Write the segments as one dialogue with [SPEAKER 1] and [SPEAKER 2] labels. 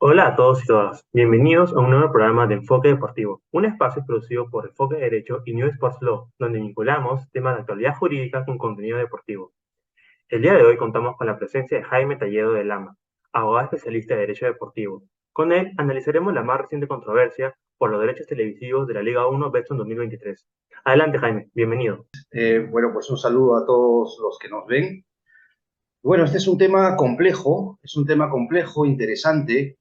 [SPEAKER 1] Hola a todos y todas, bienvenidos a un nuevo programa de Enfoque Deportivo, un espacio producido por Enfoque Derecho y New Sports Law, donde vinculamos temas de actualidad jurídica con contenido deportivo. El día de hoy contamos con la presencia de Jaime Talledo de Lama, abogado especialista de Derecho Deportivo. Con él analizaremos la más reciente controversia por los derechos televisivos de la Liga 1 Betson 2023. Adelante Jaime, bienvenido.
[SPEAKER 2] Bueno, pues un saludo a todos los que nos ven. Bueno, este es un tema complejo, interesante,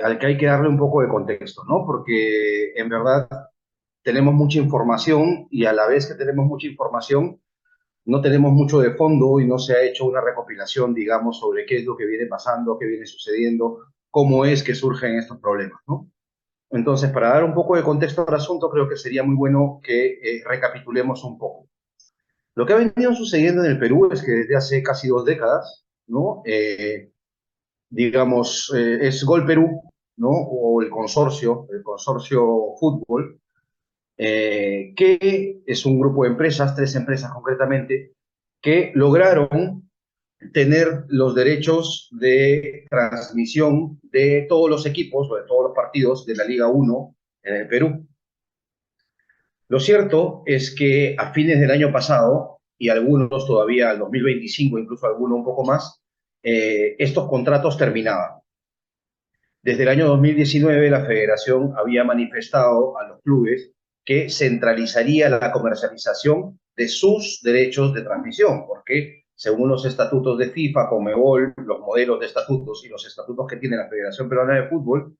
[SPEAKER 2] al que hay que darle un poco de contexto, ¿no? Porque en verdad tenemos mucha información y a la vez que tenemos mucha información, no tenemos mucho de fondo y no se ha hecho una recopilación, digamos, sobre qué es lo que viene pasando, qué viene sucediendo, cómo es que surgen estos problemas, ¿no? Entonces, para dar un poco de contexto al asunto, creo que sería muy bueno que recapitulemos un poco. Lo que ha venido sucediendo en el Perú es que desde hace casi 2 décadas, ¿no? Es Gol Perú, ¿no? O el consorcio fútbol, que es un grupo de empresas, 3 empresas concretamente, que lograron tener los derechos de transmisión de todos los equipos o de todos los partidos de la Liga 1 en el Perú. Lo cierto es que a fines del año pasado, y algunos todavía al 2025, incluso algunos un poco más, estos contratos terminaban. Desde el año 2019, la federación había manifestado a los clubes que centralizaría la comercialización de sus derechos de transmisión, porque según los estatutos de FIFA, Conmebol, los modelos de estatutos y los estatutos que tiene la Federación Peruana de Fútbol,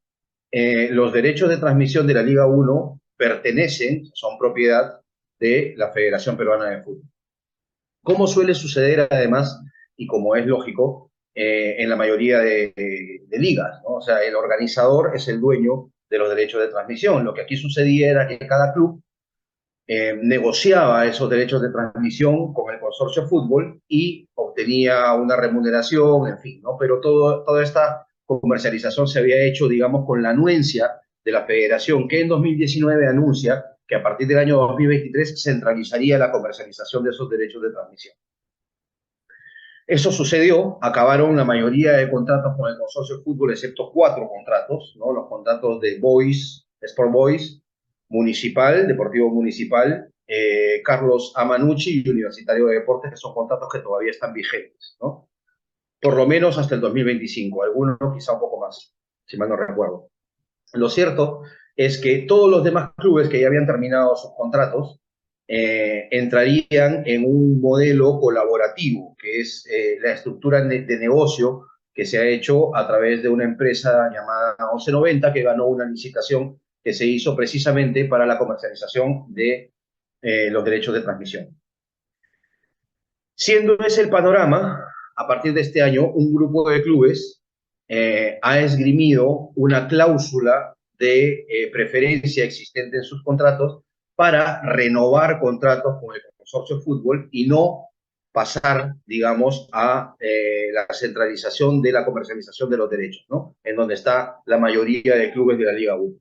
[SPEAKER 2] los derechos de transmisión de la Liga 1 son propiedad de la Federación Peruana de Fútbol. Como suele suceder además, y como es lógico, en la mayoría de ligas, ¿no? O sea, el organizador es el dueño de los derechos de transmisión. Lo que aquí sucedía era que cada club negociaba esos derechos de transmisión con el consorcio fútbol y obtenía una remuneración, en fin, ¿no? Pero toda esta comercialización se había hecho, digamos, con la anuencia de la federación, que en 2019 anuncia que a partir del año 2023 centralizaría la comercialización de esos derechos de transmisión. Eso sucedió, acabaron la mayoría de contratos con el consorcio de fútbol, excepto 4 contratos, ¿no? Los contratos de Boys, Sport Boys, Municipal, Deportivo Municipal, Carlos Amanucci y Universitario de Deportes, que son contratos que todavía están vigentes, ¿no? Por lo menos hasta el 2025, algunos quizá un poco más, si mal no recuerdo. Lo cierto es que todos los demás clubes que ya habían terminado sus contratos entrarían en un modelo colaborativo, que es la estructura de negocio que se ha hecho a través de una empresa llamada 1190, que ganó una licitación que se hizo precisamente para la comercialización de los derechos de transmisión. Siendo ese el panorama, a partir de este año, un grupo de clubes ha esgrimido una cláusula de preferencia existente en sus contratos para renovar contratos con el consorcio de fútbol y no pasar, digamos, a la centralización de la comercialización de los derechos, ¿no? En donde está la mayoría de clubes de la Liga 1.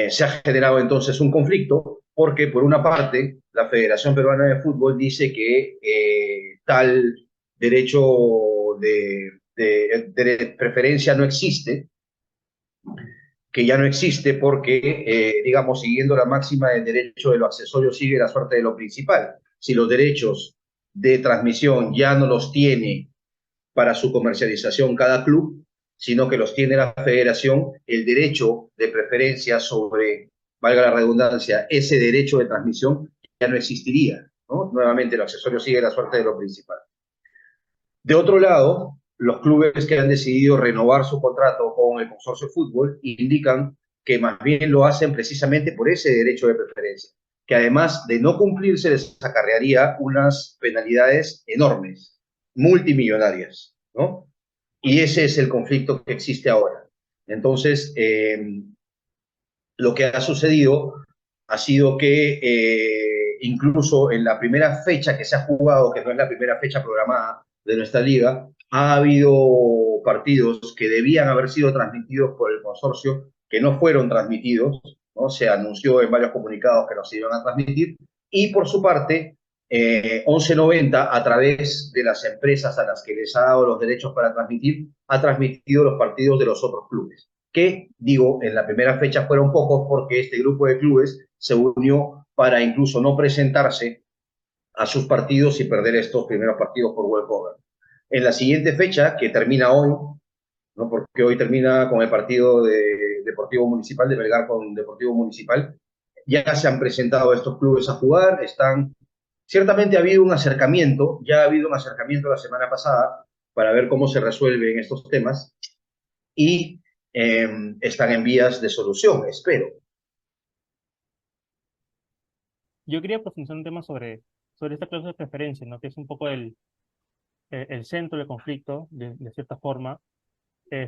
[SPEAKER 2] Se ha generado entonces un conflicto porque, por una parte, la Federación Peruana de Fútbol dice que tal derecho de preferencia no existe, que ya no existe porque, digamos, siguiendo la máxima del derecho de lo accesorio sigue la suerte de lo principal. Si los derechos de transmisión ya no los tiene para su comercialización cada club, sino que los tiene la federación, el derecho de preferencia sobre, valga la redundancia, ese derecho de transmisión ya no existiría, ¿no? Nuevamente, el accesorio sigue la suerte de lo principal. De otro lado, los clubes que han decidido renovar su contrato con el consorcio de fútbol indican que más bien lo hacen precisamente por ese derecho de preferencia, que además de no cumplirse les acarrearía unas penalidades enormes, multimillonarias, ¿no? Y ese es el conflicto que existe ahora. Entonces, lo que ha sucedido ha sido que incluso en la primera fecha que se ha jugado, que no es la primera fecha programada de nuestra liga, ha habido partidos que debían haber sido transmitidos por el consorcio que no fueron transmitidos, ¿no? Se anunció en varios comunicados que no se iban a transmitir, y por su parte, 1190, a través de las empresas a las que les ha dado los derechos para transmitir, ha transmitido los partidos de los otros clubes, que, digo, en la primera fecha fueron pocos porque este grupo de clubes se unió para incluso no presentarse a sus partidos y perder estos primeros partidos por walkover. En la siguiente fecha, que termina hoy, ¿no? Porque hoy termina con el partido de Deportivo Municipal, de Belgar con Deportivo Municipal, ya se han presentado estos clubes a jugar, están. Ciertamente ha habido un acercamiento, ya ha habido un acercamiento la semana pasada para ver cómo se resuelven estos temas y están en vías de solución, espero.
[SPEAKER 1] Yo quería profundizar un tema sobre esta cláusula de preferencia, ¿no? Que es un poco el centro del conflicto, de cierta forma.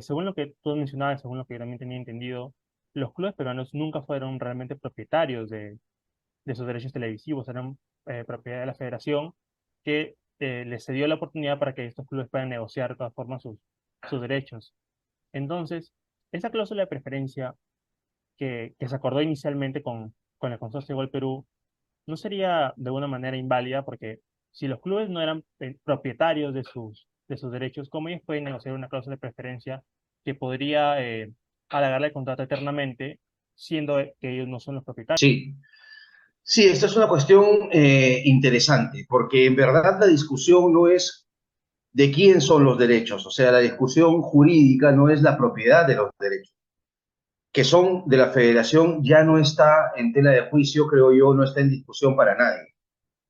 [SPEAKER 1] Según lo que tú mencionabas, según lo que yo también tenía entendido, los clubes peruanos nunca fueron realmente propietarios de sus derechos televisivos, eran propiedad de la federación que les cedió la oportunidad para que estos clubes puedan negociar de todas formas sus derechos. Entonces, esa cláusula de preferencia que se acordó inicialmente con el Consorcio Gol Perú, no sería de una manera inválida porque si los clubes no eran propietarios de sus derechos, ¿cómo ellos pueden negociar una cláusula de preferencia que podría alargarle el contrato eternamente, siendo que ellos no son los propietarios?
[SPEAKER 2] Sí, sí, esta es una cuestión interesante, porque en verdad la discusión no es de quién son los derechos, o sea, la discusión jurídica no es la propiedad de los derechos, que son de la federación, ya no está en tela de juicio, creo yo, no está en discusión para nadie,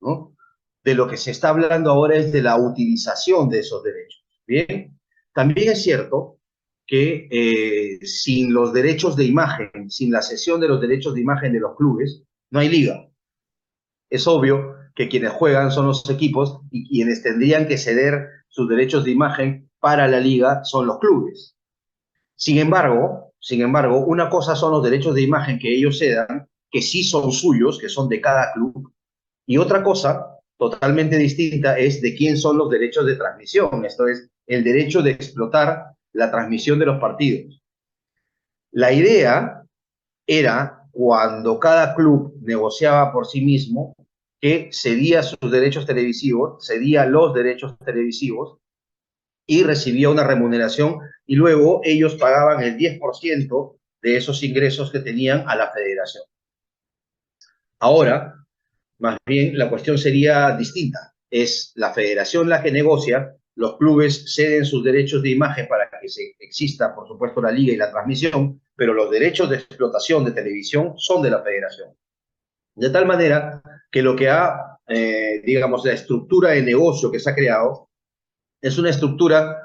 [SPEAKER 2] ¿no? De lo que se está hablando ahora es de la utilización de esos derechos. Bien, también es cierto que sin los derechos de imagen, sin la cesión de los derechos de imagen de los clubes, no hay liga. Es obvio que quienes juegan son los equipos y quienes tendrían que ceder sus derechos de imagen para la liga son los clubes. Sin embargo, una cosa son los derechos de imagen que ellos cedan, que sí son suyos, que son de cada club, y otra cosa totalmente distinta es de quién son los derechos de transmisión, esto es, el derecho de explotar la transmisión de los partidos. La idea era, cuando cada club negociaba por sí mismo, que cedía sus derechos televisivos, cedía los derechos televisivos y recibía una remuneración y luego ellos pagaban el 10% de esos ingresos que tenían a la federación. Ahora, más bien, la cuestión sería distinta. Es la federación la que negocia, los clubes ceden sus derechos de imagen para que exista, por supuesto, la liga y la transmisión, pero los derechos de explotación de televisión son de la federación. De tal manera que lo que digamos, la estructura de negocio que se ha creado es una estructura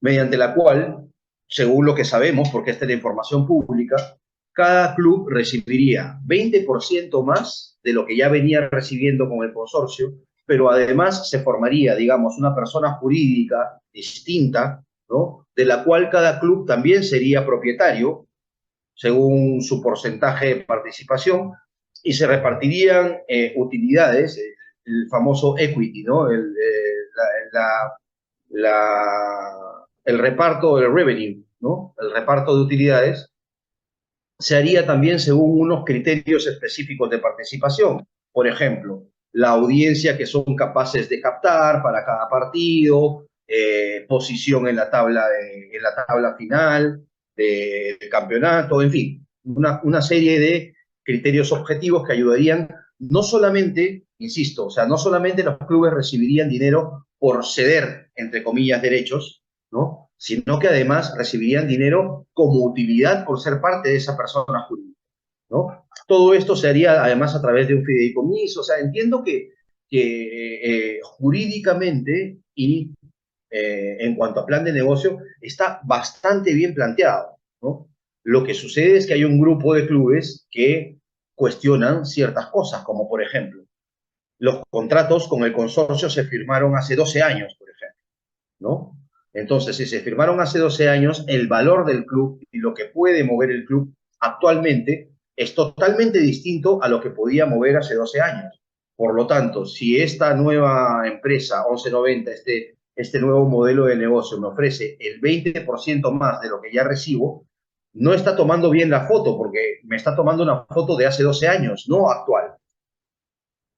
[SPEAKER 2] mediante la cual, según lo que sabemos, porque esta es la información pública, cada club recibiría 20% más de lo que ya venía recibiendo con el consorcio, pero además se formaría, digamos, una persona jurídica distinta, ¿no? De la cual cada club también sería propietario, según su porcentaje de participación, y se repartirían utilidades, el famoso equity, ¿no? El reparto del revenue, ¿no? El reparto de utilidades se haría también según unos criterios específicos de participación. Por ejemplo, la audiencia que son capaces de captar para cada partido, posición en la tabla final del campeonato, en fin, una serie de criterios objetivos que ayudarían no solamente, insisto, o sea, no solamente los clubes recibirían dinero por ceder, entre comillas, derechos, ¿no? Sino que además recibirían dinero como utilidad por ser parte de esa persona jurídica, ¿no? Todo esto se haría además a través de un fideicomiso, o sea, entiendo que jurídicamente y en cuanto a plan de negocio está bastante bien planteado, ¿no? Lo que sucede es que hay un grupo de clubes que cuestionan ciertas cosas, como por ejemplo, los contratos con el consorcio se firmaron hace 12 años, por ejemplo, ¿no? Entonces, si se firmaron hace 12 años, el valor del club y lo que puede mover el club actualmente es totalmente distinto a lo que podía mover hace 12 años. Por lo tanto, si esta nueva empresa, 1190, este nuevo modelo de negocio me ofrece el 20% más de lo que ya recibo, no está tomando bien la foto, porque me está tomando una foto de hace 12 años, no actual.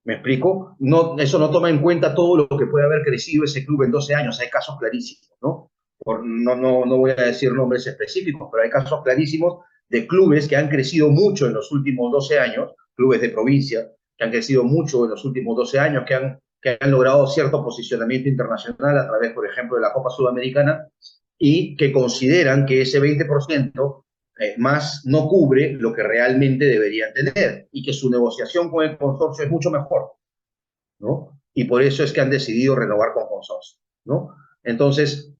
[SPEAKER 2] ¿Me explico? No, eso no toma en cuenta todo lo que puede haber crecido ese club en 12 años. Hay casos clarísimos, ¿no? No voy a decir nombres específicos, pero hay casos clarísimos de clubes que han crecido mucho en los últimos 12 años, clubes de provincia, que han crecido mucho en los últimos 12 años, que han logrado cierto posicionamiento internacional a través, por ejemplo, de la Copa Sudamericana, y que consideran que ese 20% más no cubre lo que realmente deberían tener y que su negociación con el consorcio es mucho mejor, ¿no? Y por eso es que han decidido renovar con consorcio, ¿no? Entonces,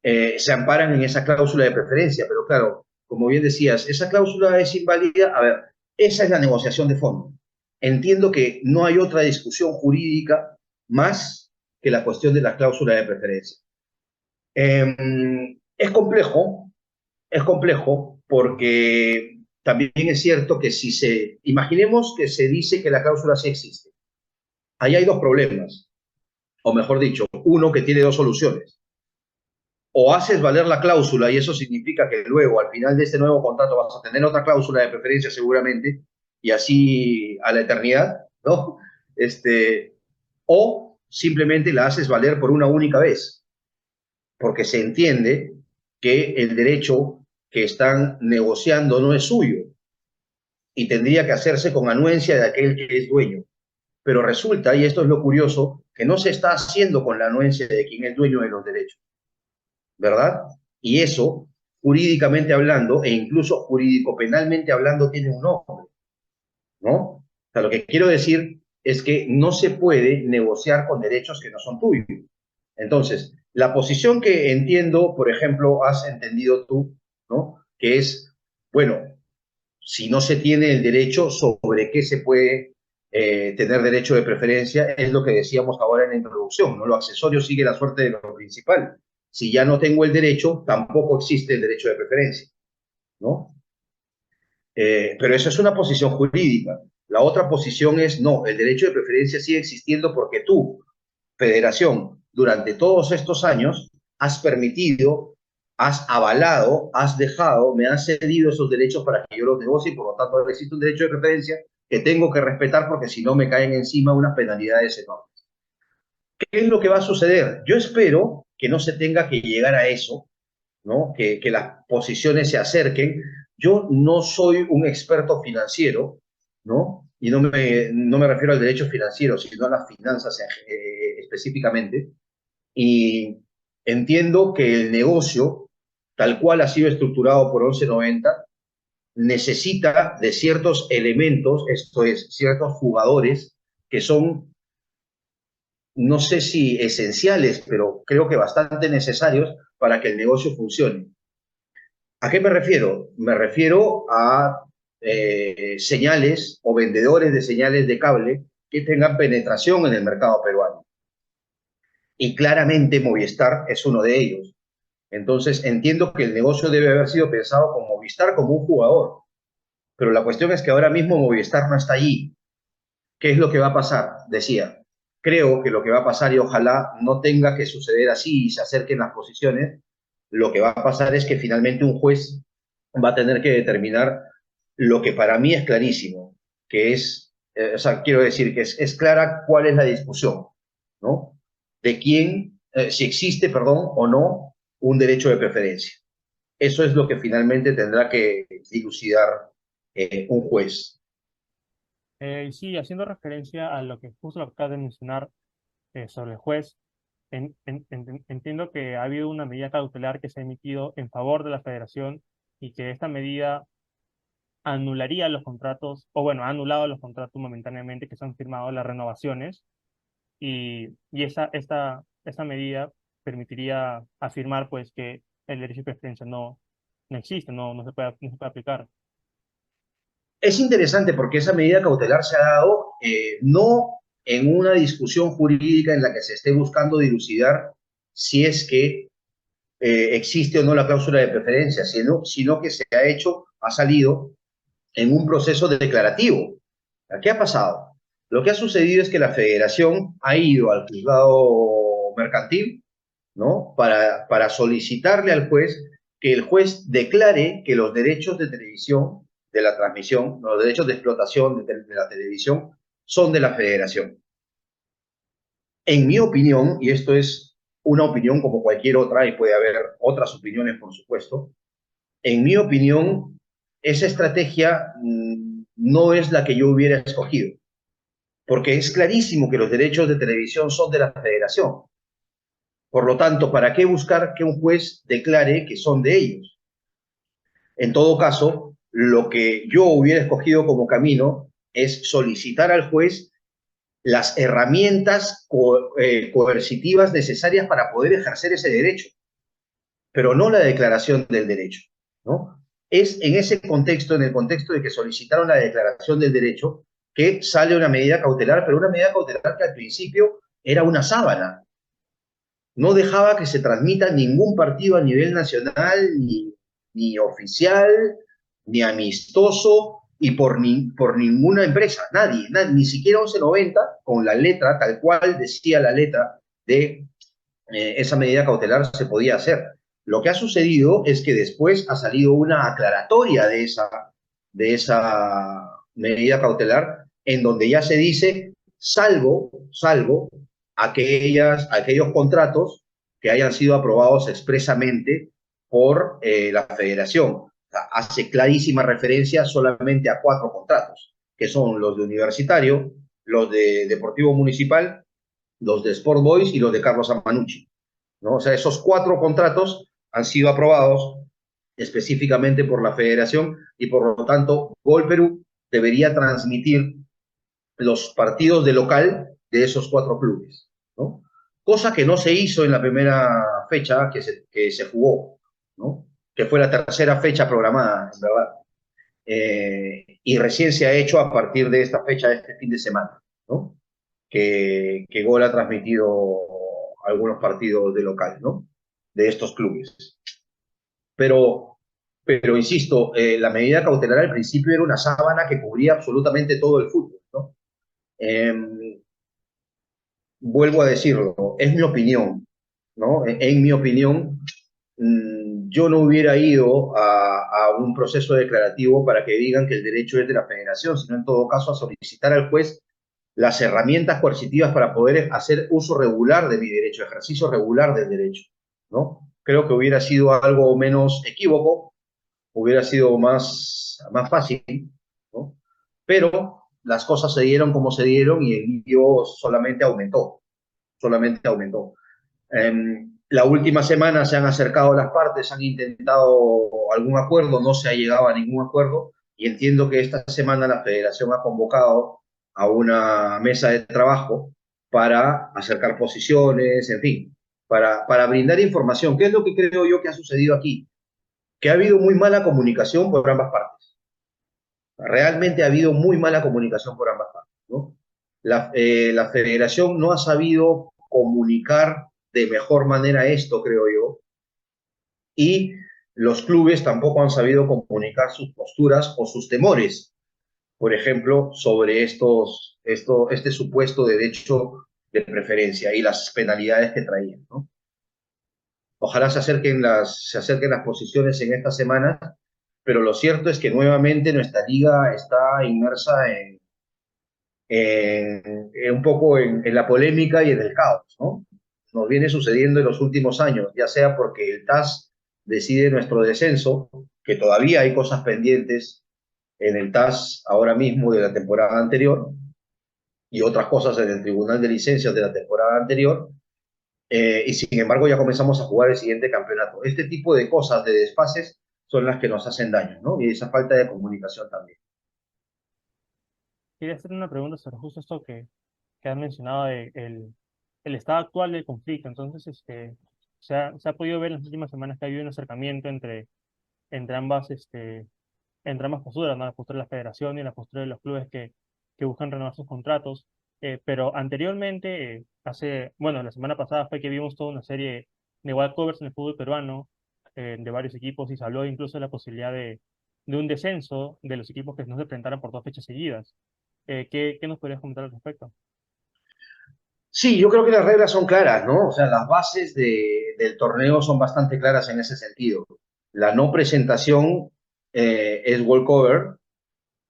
[SPEAKER 2] se amparan en esa cláusula de preferencia, pero claro, como bien decías, esa cláusula es inválida. A ver, esa es la negociación de fondo. Entiendo que no hay otra discusión jurídica más que la cuestión de la cláusula de preferencia. Es complejo, es complejo porque también es cierto que si imaginemos que se dice que la cláusula sí existe, ahí hay dos problemas, o mejor dicho, uno que tiene dos soluciones. O haces valer la cláusula y eso significa que luego al final de este nuevo contrato vas a tener otra cláusula de preferencia seguramente y así a la eternidad, ¿no? O simplemente la haces valer por una única vez, porque se entiende que el derecho que están negociando no es suyo y tendría que hacerse con anuencia de aquel que es dueño. Pero resulta, y esto es lo curioso, que no se está haciendo con la anuencia de quien es dueño de los derechos, ¿verdad? Y eso, jurídicamente hablando, e incluso jurídico-penalmente hablando, tiene un nombre, ¿no? O sea, lo que quiero decir es que no se puede negociar con derechos que no son tuyos. Entonces, la posición que entiendo, por ejemplo, has entendido tú, ¿no? Que es, bueno, si no se tiene el derecho, ¿sobre qué se puede tener derecho de preferencia? Es lo que decíamos ahora en la introducción, ¿no? Lo accesorio sigue la suerte de lo principal. Si ya no tengo el derecho, tampoco existe el derecho de preferencia, ¿no? Pero eso es una posición jurídica. La otra posición es, no, el derecho de preferencia sigue existiendo porque tú, Federación, durante todos estos años, has permitido, has avalado, has dejado, me has cedido esos derechos para que yo los negocie y por lo tanto ahora existe un derecho de preferencia que tengo que respetar porque si no me caen encima unas penalidades enormes. ¿Qué es lo que va a suceder? Yo espero que no se tenga que llegar a eso, ¿no? Que las posiciones se acerquen. Yo no soy un experto financiero, ¿no? Y no me refiero al derecho financiero, sino a las finanzas específicamente. Y entiendo que el negocio, tal cual ha sido estructurado por 1190, necesita de ciertos elementos, esto es, ciertos jugadores que son, no sé si esenciales, pero creo que bastante necesarios para que el negocio funcione. ¿A qué me refiero? Me refiero a señales o vendedores de señales de cable que tengan penetración en el mercado peruano. Y claramente Movistar es uno de ellos. Entonces entiendo que el negocio debe haber sido pensado con Movistar como un jugador. Pero la cuestión es que ahora mismo Movistar no está allí. ¿Qué es lo que va a pasar? Decía, creo que lo que va a pasar, y ojalá no tenga que suceder así y se acerquen las posiciones, lo que va a pasar es que finalmente un juez va a tener que determinar lo que para mí es clarísimo, que es, o sea, quiero decir que es clara cuál es la discusión, ¿no? De quién, si existe, perdón, o no, un derecho de preferencia. Eso es lo que finalmente tendrá que dilucidar un juez.
[SPEAKER 3] Sí, haciendo referencia a lo que justo lo acabas de mencionar sobre el juez, entiendo que ha habido una medida cautelar que se ha emitido en favor de la federación y que esta medida anularía los contratos, o bueno, ha anulado los contratos momentáneamente que se han firmado, las renovaciones, y esta medida permitiría afirmar pues que el derecho de preferencia no existe, no se puede aplicar.
[SPEAKER 2] Es interesante porque esa medida cautelar se ha dado no en una discusión jurídica en la que se esté buscando dilucidar si es que existe o no la cláusula de preferencia, sino que se ha hecho, ha salido en un proceso declarativo. ¿Qué ha pasado? Lo que ha sucedido es que la federación ha ido al juzgado mercantil, ¿no? Para solicitarle al juez que el juez declare que los derechos de televisión, de la transmisión, los derechos de explotación de la televisión, son de la federación. En mi opinión, y esto es una opinión como cualquier otra, y puede haber otras opiniones, por supuesto, en mi opinión, esa estrategia no es la que yo hubiera escogido, porque es clarísimo que los derechos de televisión son de la federación. Por lo tanto, ¿para qué buscar que un juez declare que son de ellos? En todo caso, lo que yo hubiera escogido como camino es solicitar al juez las herramientas coercitivas necesarias para poder ejercer ese derecho, pero no la declaración del derecho, ¿no? Es en ese contexto, en el contexto de que solicitaron la declaración del derecho, que sale una medida cautelar, pero una medida cautelar que al principio era una sábana. No dejaba que se transmita ningún partido a nivel nacional, ni oficial, ni amistoso, y por ninguna empresa, nadie, ni siquiera 1190, con la letra, tal cual decía la letra de esa medida cautelar, se podía hacer. Lo que ha sucedido es que después ha salido una aclaratoria de esa medida cautelar, en donde ya se dice, salvo aquellos contratos que hayan sido aprobados expresamente por la federación. O sea, hace clarísima referencia solamente a 4 contratos, que son los de Universitario, los de Deportivo Municipal, los de Sport Boys y los de Carlos Amanucci, ¿no? O sea, esos 4 contratos han sido aprobados específicamente por la federación y por lo tanto Gol Perú debería transmitir los partidos de local de esos 4 clubes, ¿no? Cosa que no se hizo en la primera fecha que se jugó, ¿no? Que fue la tercera fecha programada, en verdad. Y recién se ha hecho a partir de esta fecha de este fin de semana, ¿no? Que Gol ha transmitido algunos partidos de local, ¿no? De estos clubes. Pero insisto, la medida cautelar al principio era una sábana que cubría absolutamente todo el fútbol, ¿no? Vuelvo a decirlo, es mi opinión, ¿no? En mi opinión, yo no hubiera ido a un proceso declarativo para que digan que el derecho es de la federación, sino en todo caso a solicitar al juez las herramientas coercitivas para poder hacer uso regular de mi derecho, ejercicio regular del derecho, ¿no? Creo que hubiera sido algo menos equívoco, hubiera sido más fácil, ¿no? Pero las cosas se dieron como se dieron y el lío solamente aumentó. La última semana se han acercado las partes, han intentado algún acuerdo, no se ha llegado a ningún acuerdo y entiendo que esta semana la federación ha convocado a una mesa de trabajo para acercar posiciones, en fin, para brindar información. ¿Qué es lo que creo yo que ha sucedido aquí? Que ha habido muy mala comunicación por ambas partes. Realmente ha habido muy mala comunicación por ambas partes, ¿no? La federación no ha sabido comunicar de mejor manera esto, creo yo, y los clubes tampoco han sabido comunicar sus posturas o sus temores, por ejemplo, sobre este supuesto derecho de preferencia y las penalidades que traían, ¿no? Ojalá se acerquen las posiciones en esta semana, pero lo cierto es que nuevamente nuestra liga está inmersa en un poco en la polémica y en el caos, ¿no? Nos viene sucediendo en los últimos años, ya sea porque el TAS decide nuestro descenso, que todavía hay cosas pendientes en el TAS ahora mismo de la temporada anterior, y otras cosas en el Tribunal de Licencias de la temporada anterior, y sin embargo ya comenzamos a jugar el siguiente campeonato. Este tipo de cosas, de desfases, son las que nos hacen daño, ¿no? Y esa falta de comunicación también.
[SPEAKER 3] Quería hacer una pregunta sobre justo esto que has mencionado de el estado actual del conflicto. Entonces, se ha podido ver en las últimas semanas que ha habido un acercamiento entre entre ambas posturas, ¿no? La postura de la federación y la postura de los clubes que buscan renovar sus contratos. Pero anteriormente, bueno, la semana pasada fue que vimos toda una serie de walkovers en el fútbol peruano, de varios equipos, y se habló incluso de la posibilidad de un descenso de los equipos que no se enfrentaran por 2 fechas seguidas. ¿Qué nos podrías comentar al respecto?
[SPEAKER 2] Sí, yo creo que las reglas son claras, ¿no? O sea, las bases del torneo son bastante claras en ese sentido. La no presentación es walkover,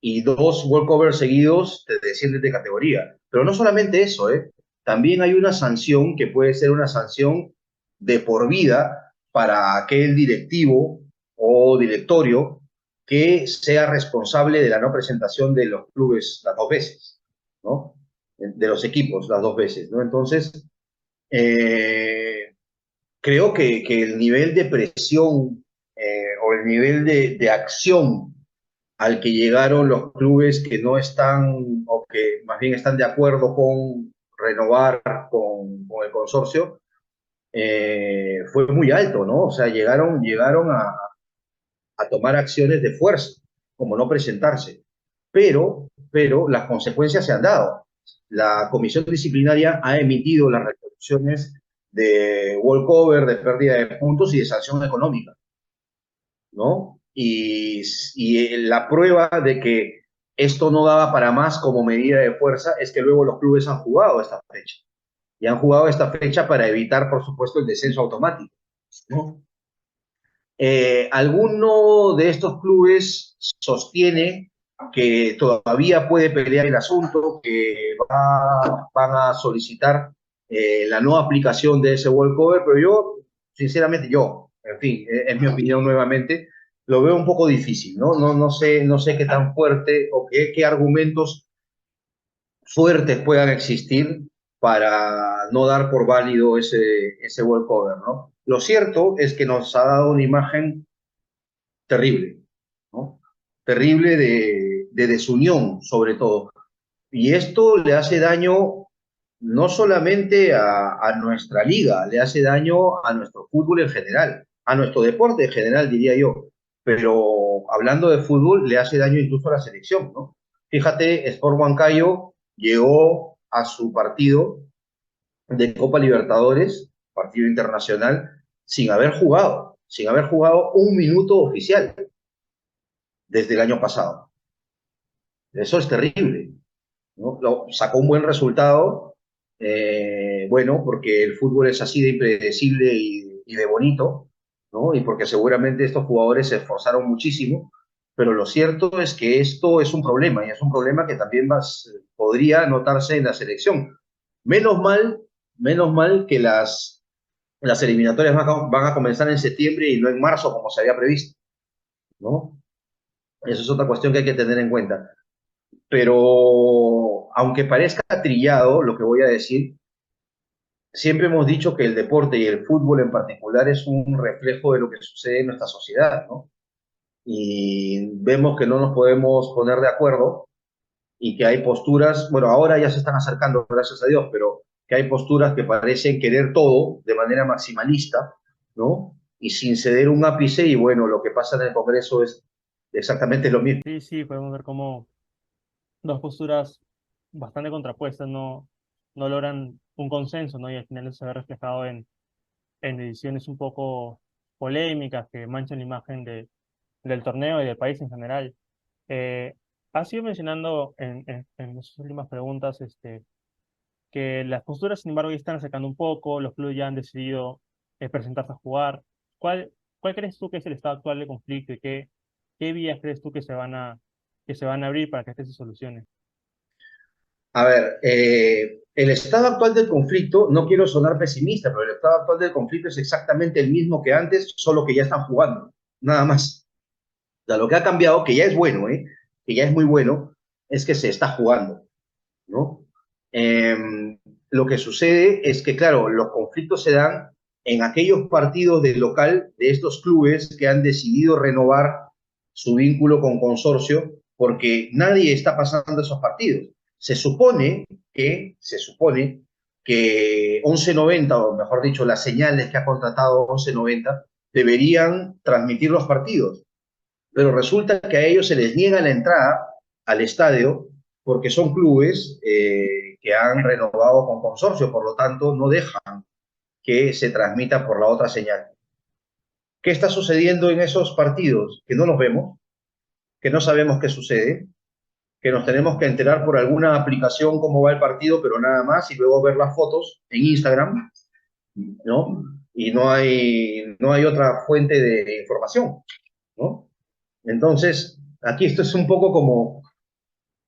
[SPEAKER 2] y 2 walkovers seguidos te desciendes de categoría. Pero no solamente eso, ¿eh? También hay una sanción que puede ser una sanción de por vida para aquel directivo o directorio que sea responsable de la no presentación de los clubes las 2 veces, ¿no? De los equipos las 2 veces, ¿no? Entonces, eh, creo que el nivel de presión o el nivel de acción al que llegaron los clubes que no están o que más bien están de acuerdo con renovar con el consorcio, fue muy alto, ¿no? O sea, llegaron a tomar acciones de fuerza, como no presentarse. Pero las consecuencias se han dado. La comisión disciplinaria ha emitido las resoluciones de walkover, de pérdida de puntos y de sanción económica, ¿no? Y la prueba de que esto no daba para más como medida de fuerza es que luego los clubes han jugado esta fecha. Y han jugado esta fecha para evitar, por supuesto, el descenso automático, ¿no? Alguno de estos clubes sostiene que todavía puede pelear el asunto, que van a solicitar la no aplicación de ese walkover, pero yo, sinceramente, en fin, es mi opinión nuevamente, lo veo un poco difícil, ¿no? No sé qué tan fuerte o qué argumentos fuertes puedan existir para no dar por válido ese walkover, ¿no? Lo cierto es que nos ha dado una imagen terrible, ¿no? Terrible de desunión, sobre todo. Y esto le hace daño no solamente a nuestra liga, le hace daño a nuestro fútbol en general, a nuestro deporte en general, diría yo. Pero hablando de fútbol, le hace daño incluso a la selección, ¿no? Fíjate, Sport Huancayo llegó a su partido de Copa Libertadores, partido internacional, sin haber jugado un minuto oficial desde el año pasado. Eso es terrible, ¿no? Sacó un buen resultado, bueno, porque el fútbol es así de impredecible y de bonito, ¿no? Y porque seguramente estos jugadores se esforzaron muchísimo, pero lo cierto es que esto es un problema y es un problema que también podría notarse en la selección. Menos mal, menos mal que las eliminatorias van a comenzar en septiembre y no en marzo como se había previsto, ¿no? Eso es otra cuestión que hay que tener en cuenta. Pero aunque parezca trillado lo que voy a decir, siempre hemos dicho que el deporte y el fútbol en particular es un reflejo de lo que sucede en nuestra sociedad, ¿no? Y vemos que no nos podemos poner de acuerdo y que hay posturas, bueno, ahora ya se están acercando, gracias a Dios, pero que hay posturas que parecen querer todo de manera maximalista, ¿no? Y sin ceder un ápice, y bueno, lo que pasa en el Congreso es exactamente lo mismo.
[SPEAKER 3] Sí, sí, podemos ver cómo dos posturas bastante contrapuestas no logran un consenso, ¿no? Y al final eso se ve reflejado en decisiones un poco polémicas que manchan la imagen del torneo y del país en general. Eh, Has ido mencionando en las últimas preguntas que las posturas, sin embargo, ya están acercando un poco, los clubes ya han decidido presentarse a jugar. ¿Cuál crees tú que es el estado actual de conflicto y qué vías crees tú que se van a abrir para que esto se solucione?
[SPEAKER 2] A ver, el estado actual del conflicto, no quiero sonar pesimista, pero el estado actual del conflicto es exactamente el mismo que antes, solo que ya están jugando, nada más. O sea, lo que ha cambiado, que ya es bueno, que ya es muy bueno, es que se está jugando, ¿no? Eh, lo que sucede es que, claro, los conflictos se dan en aquellos partidos del local de estos clubes que han decidido renovar su vínculo con consorcio porque nadie está pasando esos partidos. Se supone que 1190, o mejor dicho, las señales que ha contratado 1190, deberían transmitir los partidos, pero resulta que a ellos se les niega la entrada al estadio porque son clubes que han renovado con consorcio, por lo tanto no dejan que se transmita por la otra señal. ¿Qué está sucediendo en esos partidos? Que no los vemos, que no sabemos qué sucede, que nos tenemos que enterar por alguna aplicación cómo va el partido, pero nada más, y luego ver las fotos en Instagram, ¿no? Y no hay otra fuente de información, ¿no? Entonces, aquí esto es un poco como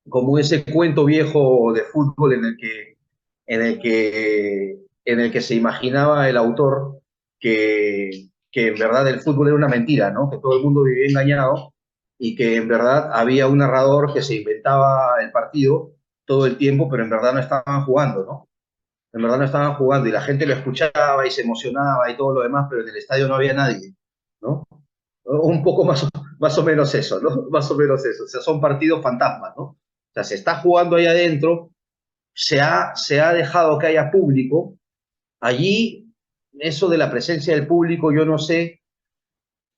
[SPEAKER 2] como ese cuento viejo de fútbol en el que se imaginaba el autor que en verdad el fútbol era una mentira, ¿no? Que todo el mundo vivía engañado y que en verdad había un narrador que se inventaba el partido todo el tiempo, pero en verdad no estaban jugando, ¿no? En verdad no estaban jugando y la gente lo escuchaba y se emocionaba y todo lo demás, pero en el estadio no había nadie, ¿no? Un poco más o menos eso, ¿no? Más o menos eso. O sea, son partidos fantasmas, ¿no? O sea, se está jugando ahí adentro, se ha dejado que haya público. Allí, eso de la presencia del público, yo no sé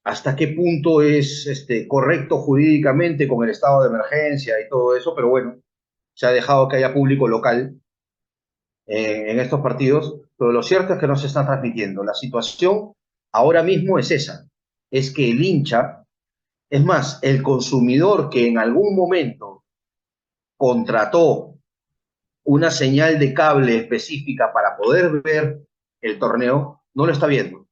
[SPEAKER 2] hasta qué punto es correcto jurídicamente con el estado de emergencia y todo eso, pero bueno, se ha dejado que haya público local en estos partidos, pero lo cierto es que no se está transmitiendo. La situación ahora mismo es esa, es que el hincha, es más, el consumidor que en algún momento contrató una señal de cable específica para poder ver el torneo, no lo está viendo,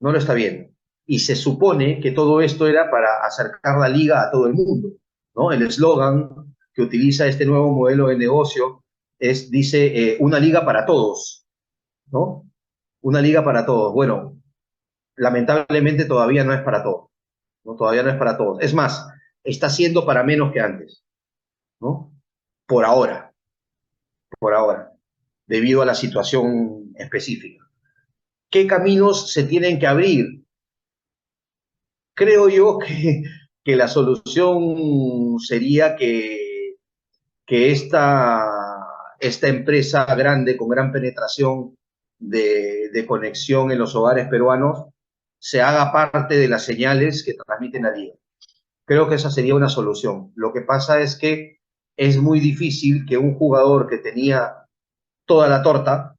[SPEAKER 2] no lo está viendo. Y se supone que todo esto era para acercar la liga a todo el mundo, ¿no? El eslogan que utiliza este nuevo modelo de negocio dice, una liga para todos, ¿no? Una liga para todos. Bueno, lamentablemente todavía no es para todos, ¿no? Todavía no es para todos. Es más, está siendo para menos que antes, ¿no? Por ahora, por ahora, debido a la situación específica. ¿Qué caminos se tienen que abrir? Creo yo que la solución sería que esta empresa grande con gran penetración de conexión en los hogares peruanos se haga parte de las señales que transmiten la liga. Creo que esa sería una solución. Lo que pasa es que es muy difícil que un jugador que tenía toda la torta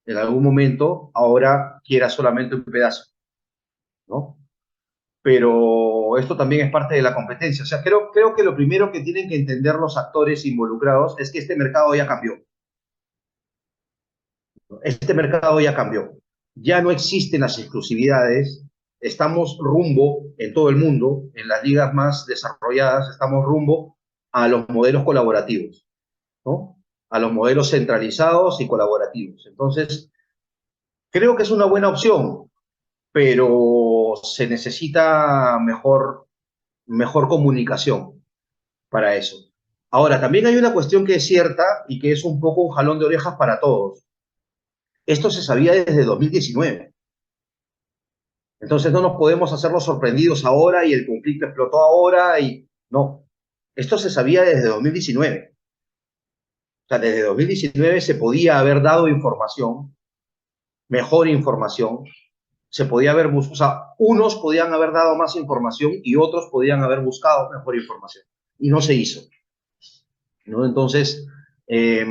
[SPEAKER 2] en algún momento ahora quiera solamente un pedazo, ¿no? Pero esto también es parte de la competencia. O sea, creo que lo primero que tienen que entender los actores involucrados es que este mercado ya cambió. Este mercado ya cambió. Ya no existen las exclusividades. Estamos rumbo en todo el mundo, en las ligas más desarrolladas, estamos rumbo a los modelos colaborativos, ¿no? A los modelos centralizados y colaborativos. Entonces, creo que es una buena opción, pero se necesita mejor comunicación para eso. Ahora, también hay una cuestión que es cierta y que es un poco un jalón de orejas para todos. Esto se sabía desde 2019. Entonces no nos podemos hacer los sorprendidos ahora y el conflicto explotó ahora y no. Esto se sabía desde 2019. O sea, desde 2019 se podía haber dado información, mejor información, se podía haber buscado, o sea, unos podían haber dado más información y otros podían haber buscado mejor información. Y no se hizo, ¿no? Entonces, eh,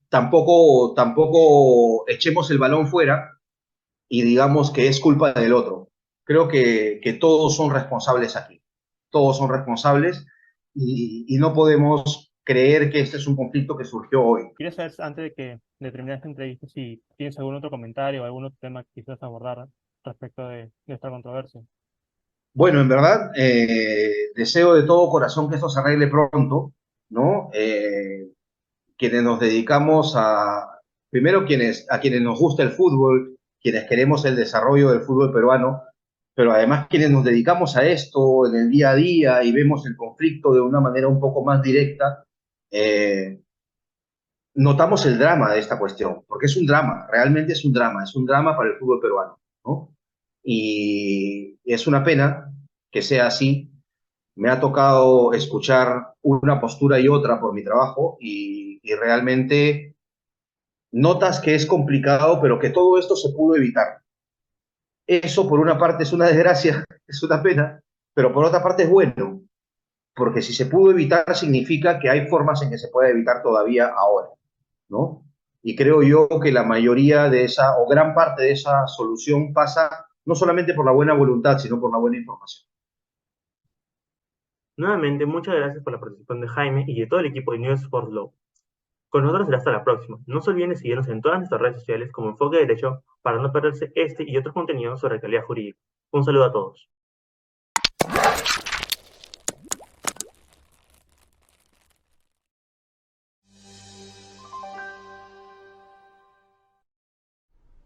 [SPEAKER 2] tampoco echemos el balón fuera y digamos que es culpa del otro. Creo que todos son responsables aquí. Todos son responsables y no podemos creer que este es un conflicto que surgió hoy.
[SPEAKER 3] Quería saber, antes de terminar esta entrevista, si tienes algún otro comentario o algún otro tema que quisieras abordar respecto de esta controversia.
[SPEAKER 2] Bueno, en verdad, deseo de todo corazón que esto se arregle pronto, ¿no? Quienes nos dedicamos primero a quienes nos gusta el fútbol, quienes queremos el desarrollo del fútbol peruano, pero además quienes nos dedicamos a esto en el día a día y vemos el conflicto de una manera un poco más directa, eh, notamos el drama de esta cuestión, porque es un drama, realmente es un drama para el fútbol peruano, ¿no? Y es una pena que sea así. Me ha tocado escuchar una postura y otra por mi trabajo y realmente notas que es complicado, pero que todo esto se pudo evitar. Eso por una parte es una desgracia, es una pena, pero por otra parte es bueno, porque si se pudo evitar significa que hay formas en que se puede evitar todavía ahora, ¿no? Y creo yo que la mayoría de esa, o gran parte de esa solución pasa no solamente por la buena voluntad, sino por la buena información.
[SPEAKER 1] Nuevamente, muchas gracias por la participación de Jaime y de todo el equipo de News Sports Law. Con nosotros será hasta la próxima. No se olviden de seguirnos en todas nuestras redes sociales como Enfoque Derecho para no perderse este y otros contenidos sobre calidad jurídica. Un saludo a todos.